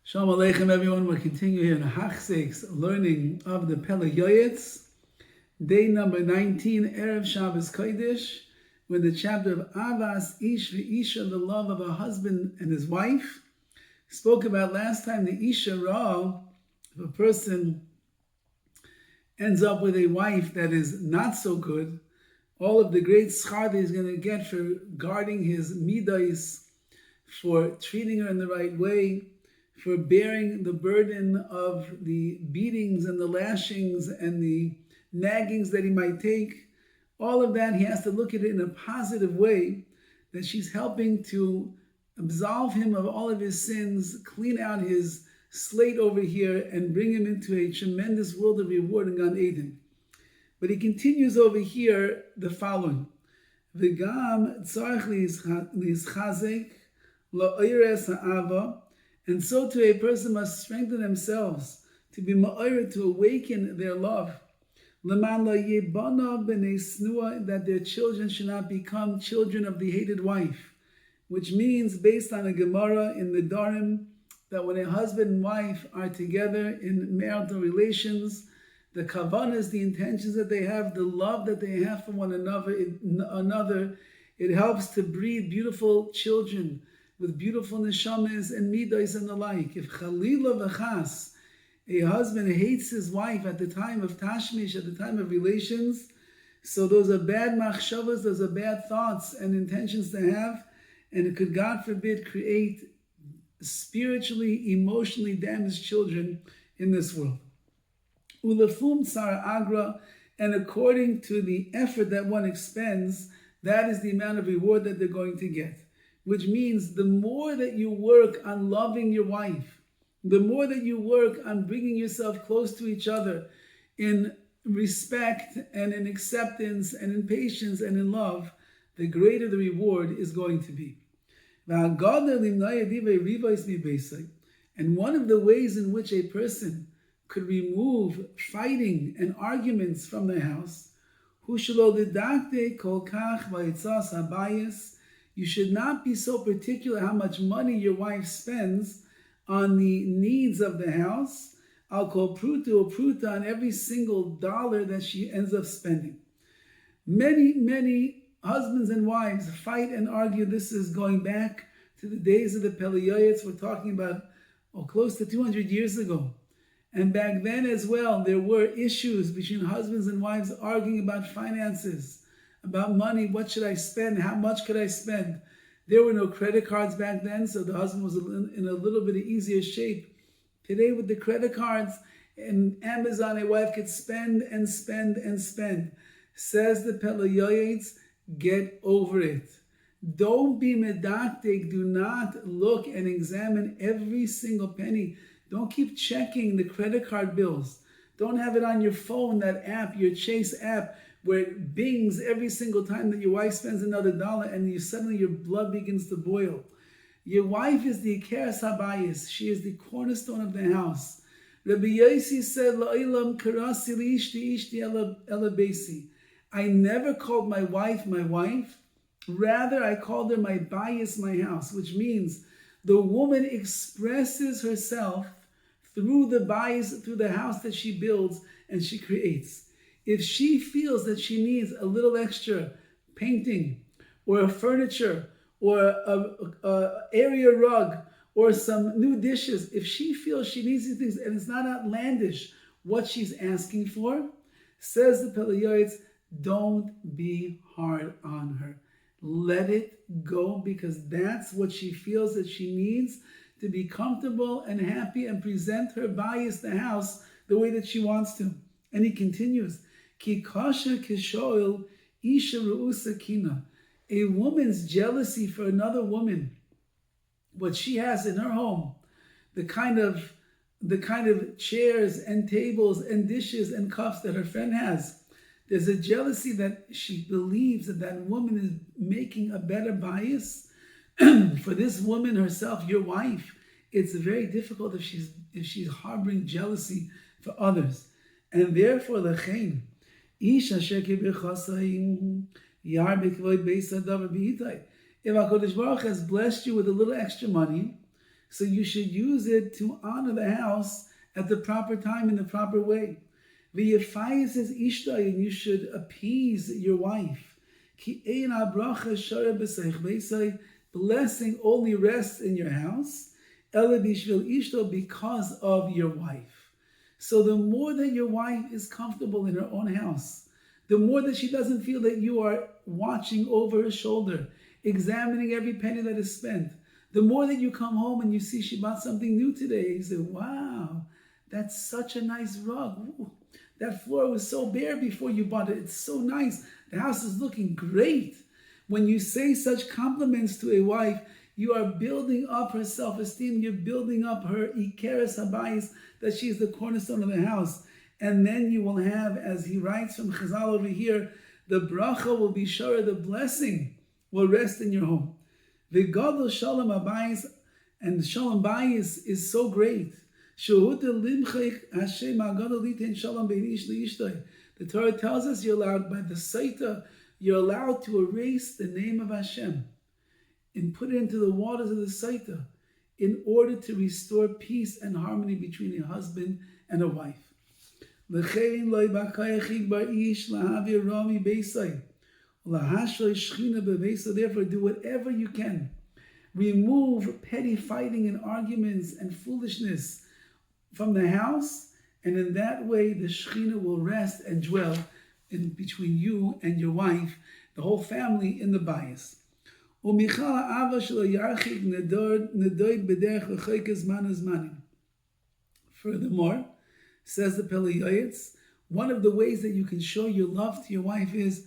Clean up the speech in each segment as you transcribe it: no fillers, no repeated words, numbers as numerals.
Shalom Aleichem, everyone. We're continuing here in Hachsek's learning of the PELE YOETZ, day number 19, Erev Shabbos Kodesh, with the chapter of Avas Ish V'Isha, the love of a husband and his wife. Spoke about last time the Isha Ra, if a person ends up with a wife that is not so good, all of the great schar that he's going to get for guarding his midas, for treating her in the right way, for bearing the burden of the beatings and the lashings and the naggings that he might take, all of that, he has to look at it in a positive way, that she's helping to absolve him of all of his sins, clean out his slate over here, and bring him into a tremendous world of reward in Gan Eden. But he continues over here the following. V'gam tzarich lischazek la'oires ha'ava. And so too a person must strengthen themselves to be ma'orer, to awaken their love. L'man la'yebana b'nei snua, that their children should not become children of the hated wife. Which means, based on a Gemara in the Darim, that when a husband and wife are together in marital relations, the kavanas, the intentions that they have, the love that they have for one another, it helps to breed beautiful children with beautiful neshamas and midas and the like. If chalila v'chas, a husband hates his wife at the time of tashmish, at the time of relations, so those are bad machshavas, those are bad thoughts and intentions to have, and it could, God forbid, create spiritually, emotionally damaged children in this world. Ulefum tsar agra, and according to the effort that one expends, that is the amount of reward that they're going to get. Which means the more that you work on loving your wife, the more that you work on bringing yourself close to each other in respect and in acceptance and in patience and in love, the greater the reward is going to be. And one of the ways in which a person could remove fighting and arguments from their house, you should not be so particular how much money your wife spends on the needs of the house. I'll call pruta or pruta on every single dollar that she ends up spending. Many husbands and wives fight and argue. This is going back to the days of the PELE YOETZ. We're talking about close to 200 years ago. And back then as well, there were issues between husbands and wives arguing about finances, about money. What should I spend? How much could I spend? There were no credit cards back then, so the husband was in a little bit of easier shape. Today with the credit cards and Amazon, a wife could spend and spend and spend. Says the PELE YOETZ, get over it. Don't be medactic. Do not look and examine every single penny. Don't keep checking the credit card bills. Don't have it on your phone, that app, your Chase app, where it bings every single time that your wife spends another dollar and suddenly your blood begins to boil. Your wife is the ikeres habayis. She is the cornerstone of the house. Rabbi Yossi said, La'ilam karasi li'ishti ishti ela beisi. I never called my wife, rather I called her my bayis, my house, which means the woman expresses herself through the bayis, through the house that she builds and she creates. If she feels that she needs a little extra painting or a furniture or a area rug or some new dishes, if she feels she needs these things and it's not outlandish what she's asking for, says the PELE YOETZ, don't be hard on her. Let it go, because that's what she feels that she needs to be comfortable and happy and present her bayis, the house, the way that she wants to. And he continues, Ki kasha kishoil isha ru'usa kina. A woman's jealousy for another woman, what she has in her home, the kind of chairs and tables and dishes and cups that her friend has. There's a jealousy that she believes that woman is making a better bayis. For this woman herself, your wife, it's very difficult if she's harboring jealousy for others. And therefore, lechein, ish asher kibirchasayim yar b'kvod beis hadavar b'hitai. If HaKadosh Baruch has blessed you with a little extra money, So you should use it to honor the house at the proper time in the proper way. V'yefayis is ishtai, and you should appease your wife. Ki ein habracha shara b'seich beisai, blessing only rests in your house. Ele bishvil ishto, because of your wife. So the more that your wife is comfortable in her own house, the more that she doesn't feel that you are watching over her shoulder, examining every penny that is spent, the more that you come home and you see she bought something new today, you say, wow, that's such a nice rug. Ooh, that floor was so bare before you bought it. It's so nice. The house is looking great. When you say such compliments to a wife, you are building up her self-esteem. You're building up her ikeres habayis, that she's the cornerstone of the house. And then you will have, as he writes from Chazal over here, the bracha will be sure, the blessing will rest in your home. The gadol shalom habayis, and shalom bayis is so great. The Torah tells us you're allowed, by the Saita, you're allowed to erase the name of Hashem and put it into the waters of the Saita in order to restore peace and harmony between a husband and a wife. Therefore, do whatever you can. Remove petty fighting and arguments and foolishness from the house, and in that way the Shekhinah will rest and dwell in between you and your wife, the whole family in the bias. Furthermore, says the PELE YOETZ, one of the ways that you can show your love to your wife is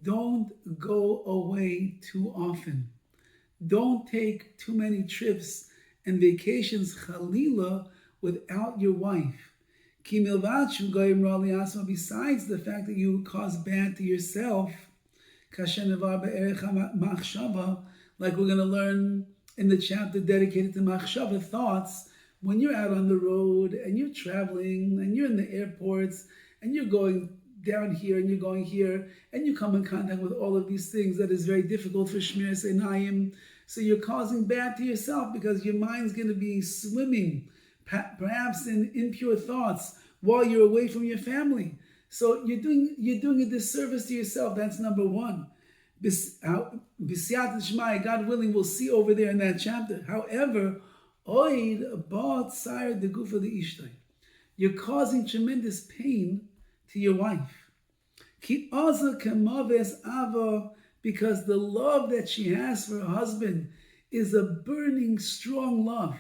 don't go away too often. Don't take too many trips and vacations, chalila, without your wife. Besides the fact that you cause bad to yourself, like we're going to learn in the chapter dedicated to machshava, thoughts, when you're out on the road and you're traveling and you're in the airports and you're going down here and you're going here and you come in contact with all of these things that is very difficult for Shmiras Einayim. So you're causing bad to yourself because your mind's going to be swimming perhaps in impure thoughts while you're away from your family. So you're doing a disservice to yourself. That's number one. God willing, we'll see over there in that chapter. However, you're causing tremendous pain to your wife. Because the love that she has for her husband is a burning, strong love.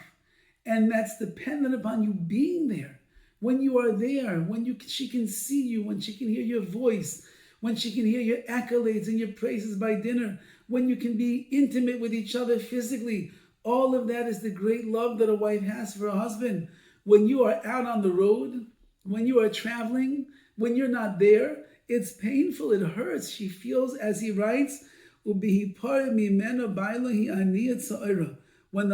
And that's dependent upon you being there. When you are there, when she can see you, when she can hear your voice, when she can hear your accolades and your praises by dinner, when you can be intimate with each other physically, all of that is the great love that a wife has for her husband. When you are out on the road, when you are traveling, when you're not there, it's painful, it hurts. She feels, as he writes, when the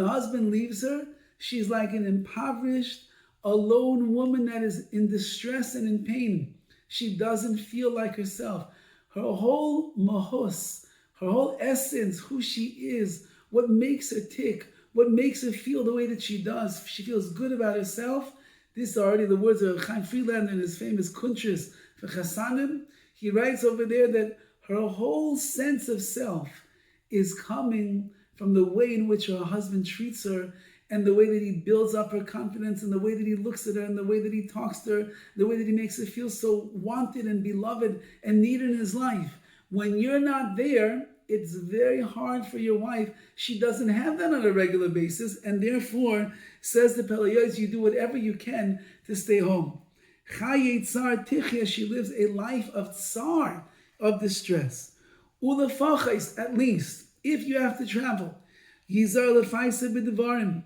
husband leaves her, she's like an impoverished, alone woman that is in distress and in pain. She doesn't feel like herself. Her whole mahus, her whole essence, who she is, what makes her tick, what makes her feel the way that she does. She feels good about herself. These are already the words of Chaim Friedlander in his famous Kuntras for Chassanim. He writes over there that her whole sense of self is coming from the way in which her husband treats her, and the way that he builds up her confidence, and the way that he looks at her, and the way that he talks to her, the way that he makes her feel so wanted and beloved and needed in his life. When you're not there, it's very hard for your wife. She doesn't have that on a regular basis, and therefore, says the PELE YOETZ, you do whatever you can to stay home. Chaye tsar tichya, she lives a life of tsar, of distress. Ulefachais, at least, if you have to travel, yizar lefaisa b'devarim,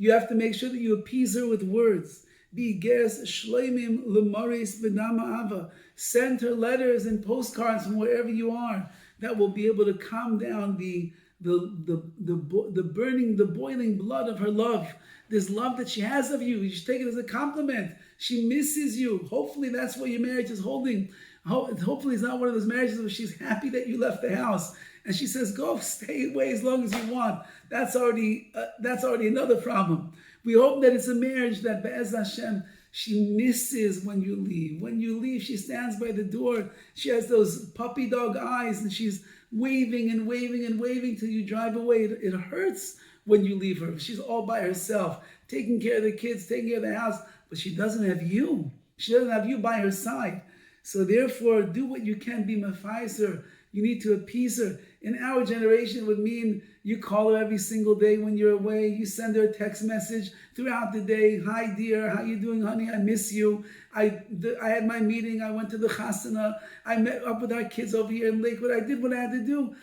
you have to make sure that you appease her with words. Be geres shleimim lemaris b'dama ava. Send her letters and postcards from wherever you are that will be able to calm down the burning, the boiling blood of her love. This love that she has of you, you should take it as a compliment. She misses you. Hopefully that's what your marriage is holding. Hopefully it's not one of those marriages where she's happy that you left the house and she says, go stay away as long as you want. That's already another problem. We hope that it's a marriage that Be'ez Hashem, she misses when you leave. When you leave, she stands by the door. She has those puppy dog eyes and she's waving and waving and waving till you drive away. It hurts when you leave her. She's all by herself, taking care of the kids, taking care of the house, but she doesn't have you. She doesn't have you by her side. So therefore, do what you can, be mafaiser. You need to appease her. In our generation, it would mean you call her every single day when you're away. You send her a text message throughout the day. Hi, dear. How you doing, honey? I miss you. I had my meeting. I went to the chasana. I met up with our kids over here in Lakewood. I did what I had to do.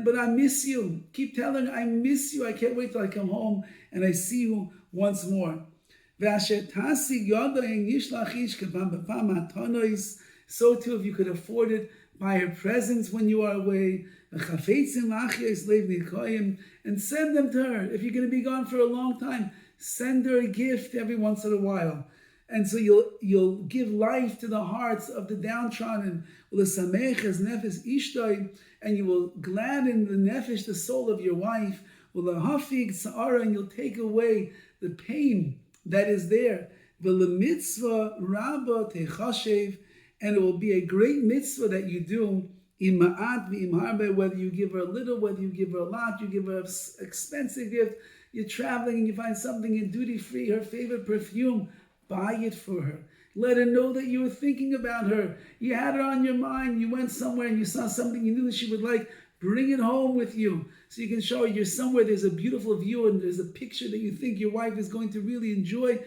But I miss you. Keep telling her, I miss you. I can't wait till I come home and I see you once more. So too, if you could afford it, buy her presents when you are away, and send them to her. If you're going to be gone for a long time, send her a gift every once in a while. And so you'll give life to the hearts of the downtrodden, and you will gladden the nefesh, the soul of your wife, and you'll take away the pain that is there. And it will be a great mitzvah that you do, whether you give her a little, whether you give her a lot, you give her an expensive gift, you're traveling and you find something in duty-free, her favorite perfume, buy it for her. Let her know that you were thinking about her. You had her on your mind, you went somewhere and you saw something you knew that she would like, bring it home with you. So you can show her you're somewhere, there's a beautiful view and there's a picture that you think your wife is going to really enjoy.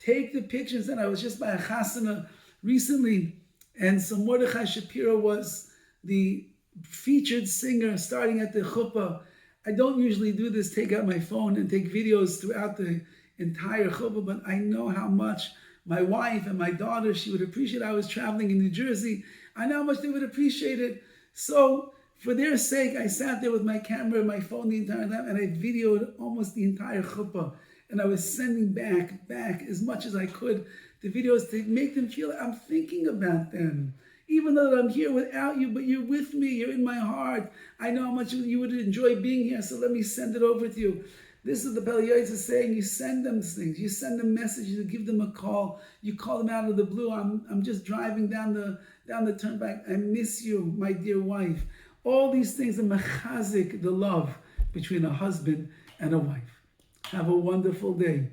Take the pictures. And I was just by a chasana recently, and so Mordechai Shapiro was the featured singer starting at the chuppah. I don't usually do this, take out my phone and take videos throughout the entire chuppah, but I know how much my wife and my daughter, she would appreciate. I was traveling in New Jersey. I know how much they would appreciate it. So for their sake, I sat there with my camera and my phone the entire time, and I videoed almost the entire chuppah. And I was sending back as much as I could the videos to make them feel I'm thinking about them. Even though I'm here without you, but you're with me, you're in my heart. I know how much you would enjoy being here, so let me send it over to you. This is the PELE YOETZ is saying, you send them things, you send them messages, you give them a call, you call them out of the blue. I'm just driving down the turnpike. I miss you, my dear wife. All these things are mechazik, the love between a husband and a wife. Have a wonderful day.